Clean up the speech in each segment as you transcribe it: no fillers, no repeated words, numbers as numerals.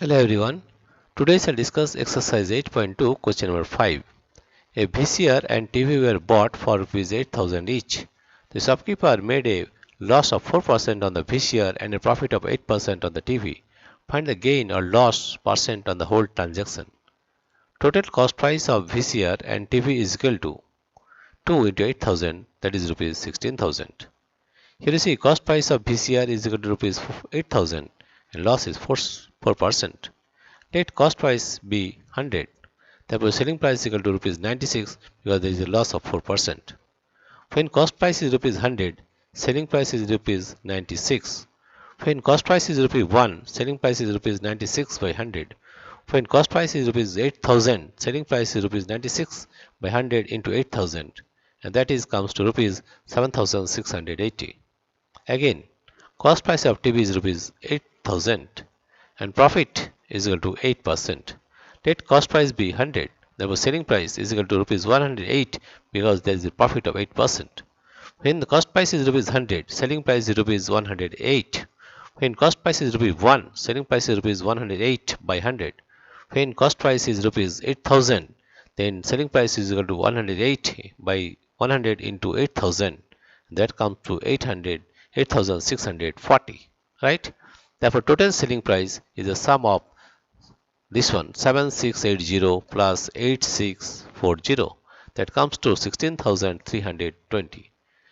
Hello everyone. Today I'll discuss exercise 8.2 question number 5. A VCR and TV were bought for Rs 8,000 each. The shopkeeper made a loss of 4% on the VCR and a profit of 8% on the TV. Find the gain or loss percent on the whole transaction. Total cost price of VCR and TV is equal to 2 into 8,000, that is rupees 16,000. Here you see cost price of VCR is equal to rupees 8,000 and loss is 4%. Let cost price be 100. Therefore, selling price is equal to rupees 96 because there is a loss of 4%. When cost price is rupees 100, selling price is rupees 96. When cost price is rupees 1, selling price is rupees 96 by 100. When cost price is rupees 8,000, selling price is rupees 96 by 100 into 8,000, and that is comes to rupees 7,680. Again, cost price of TV is rupees 8,000 and profit is equal to 8%. Let cost price be 100. Therefore, selling price is equal to rupees 108 because there is a profit of 8%. When the cost price is rupees 100, selling price is rupees 108. When cost price is rupees 1, selling price is rupees 108 by 100. When cost price is rupees 8,000, then selling price is equal to 108 by 100 into 8,000. That comes to 8,640. Right? Therefore, total selling price is the sum of this one 7680 plus 8640, that comes to 16,320.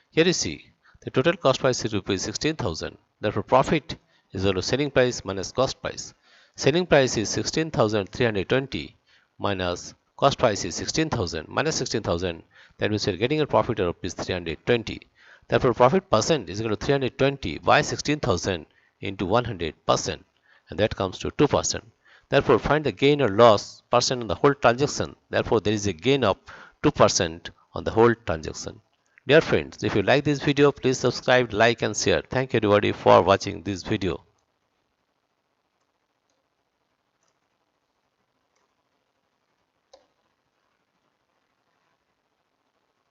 Here you see the total cost price is rupees 16,000. Therefore, profit is equal to selling price minus cost price. Selling price is 16,320 minus cost price is 16,000 minus 16,000. That means we are getting a profit of rupees 320. Therefore, profit percent is equal to 320 by 16,000 into 100%, and that comes to 2%. Therefore, find the gain or loss percent on the whole transaction. Therefore, there is a gain of 2% on the whole transaction. Dear friends, if you like this video, please subscribe, like and share. Thank you everybody for watching this video.